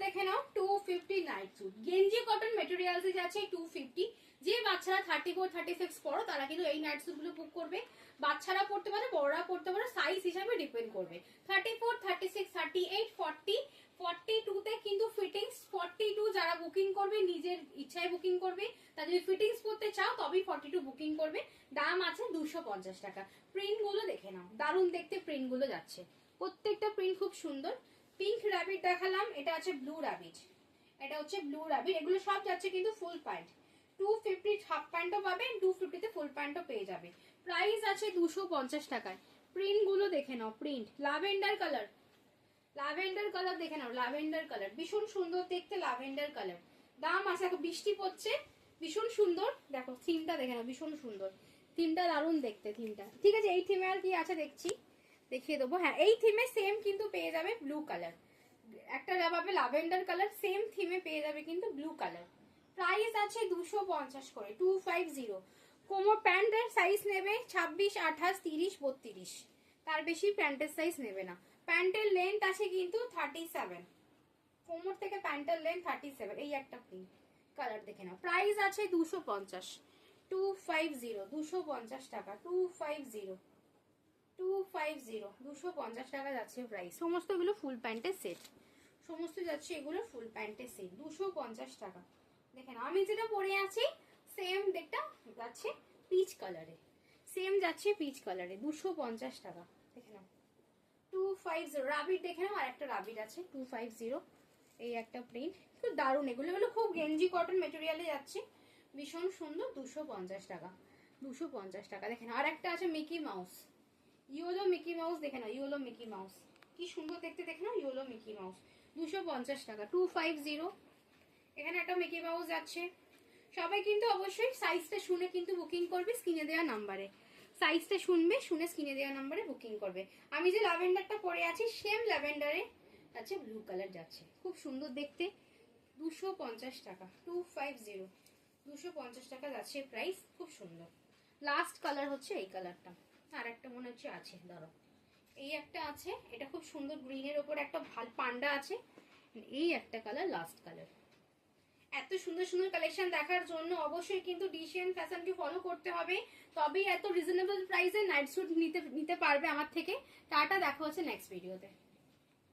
দেখে নাও 250 night sweet গেঞ্জি cotton materials এ যাচ্ছে 250। যে বাচ্চারা 34 36 পড়ো তারা কিন্তু এই নাইট স্যুট গুলো বুক করবে। বাচ্চারা পড়তে পারে, বড়রা পড়তে পারে, সাইজ হিসাবে ডিপেন্ড করবে। 34 36 38 40 42 তে কিন্তু ফিটিংস 42 যারা বুকিং করবে নিজের ইচ্ছায় বুকিং করবে। তা যদি ফিটিংস করতে চাও তবেই 42 বুকিং করবে। দাম আছে 250 টাকা। প্রিন্ট গুলো দেখে নাও, দারুণ দেখতে প্রিন্ট গুলো যাচ্ছে, প্রত্যেকটা প্রিন্ট খুব সুন্দর। পিঙ্ক র‍্যাবিট দেখালাম, এটা আছে ব্লু র‍্যাবিট, এটা হচ্ছে ব্লু র‍্যাবিট। এগুলো সব যাচ্ছে কিন্তু ফুল প্যান্ট। 250 হাফ প্যান্টও পাবেন, 250 তে ফুল প্যান্টও পেয়ে যাবে। প্রাইস আছে 250 টাকায়। প্রিন্ট গুলো দেখে নাও, print lavender colour, lavender colour দেখে নাও, ল্যাভেন্ডার কালার ভীষণ সুন্দর দেখতে, ল্যাভেন্ডার কালার। দাম আছে, এখন বৃষ্টি পড়ছে, ভীষণ সুন্দর। দেখো থিমটা দেখে নাও, ভীষণ সুন্দর থিমটা, দারুণ দেখতে থিমটা। ঠিক আছে, এই থিমে আর কি আছে দেখছি, দেখিয়ে দেবো। হ্যাঁ, এই থিমে সেম কিন্তু পেয়ে যাবে ব্লু কালার, একটা পাবে ল্যাভেন্ডার কালার, সেম থিমে পেয়ে যাবে কিন্তু ব্লু কালার। প্রাইস আছে 250 করে, 250। কোমর প্যান্টের সাইজ নেবে 26 28 30 32, তার বেশি প্যান্টের সাইজ নেবে না। প্যান্টের লেন্থ আছে কিন্তু 37, কোমর থেকে প্যান্টের লেন্থ 37। এই একটা প্রিন্ট কালার দেখে নাও। প্রাইস আছে 250, 250 250 টাকা, 250 250 250 টাকা যাচ্ছে প্রাইস। সমস্ত এগুলো ফুল প্যান্টের সেট, সমস্ত যাচ্ছে এগুলো ফুল প্যান্টের সেট, 250 টাকা। দেখেন আমি যেটা পরে আছি সেম দেখটা যাচ্ছে পিচ কালারে, সেম যাচ্ছে পিচ কালারে, 250 টাকা। দেখে নাও 250। রাবিট দেখে নাও, আর একটা রাবিট আছে 250। এই একটা প্রিন্ট খুব দারুণ, এগুলো এগুলো খুব গেঞ্জি কটন মেটেরিয়ালে যাচ্ছে, ভীষণ সুন্দর। 250 টাকা, 250 টাকা। দেখেন আর একটা আছে Mickey mouse, yellow Mickey mouse দেখে নাও, ইয়েলো মিকি মাউস কি সুন্দর দেখতে, দেখে নাও ইয়েলো মিকি মাউস, 250 টাকা, 250। এখানে একটা মিকি মাউস যাচ্ছে। সবাই কিন্তু অবশ্যই সাইজটা শুনে কিন্তু বুকিং করবে স্ক্রিনে দেওয়া নাম্বারে, সাইজটা শুনবে, শুনে স্ক্রিনে দেওয়া নাম্বারে বুকিং করবে। আমি যে ল্যাভেন্ডারটা পরে আছি সেম ল্যাভেন্ডারে যাচ্ছে ব্লু কালার যাচ্ছে, খুব সুন্দর দেখতে, 250 টাকা, 250 250 টাকা যাচ্ছে প্রাইস, খুব সুন্দর। লাস্ট কালার হচ্ছে এই কালারটা, আর একটা মনে হচ্ছে আছে, ধরো এই একটা আছে, এটা খুব সুন্দর গ্রিনের ওপর একটা ভাল পান্ডা আছে। এই একটা কালার লাস্ট কালার। এত সুন্দর সুন্দর কালেকশন দেখার জন্য অবশ্যই কিন্তু ডিসিএন ফ্যাশনকে ফলো করতে হবে, তবেই এত রিজনেবল প্রাইসে নাইট স্যুট নিতে পারবে আমার থেকে। টাটা, দেখা হচ্ছে নেক্সট ভিডিওতে।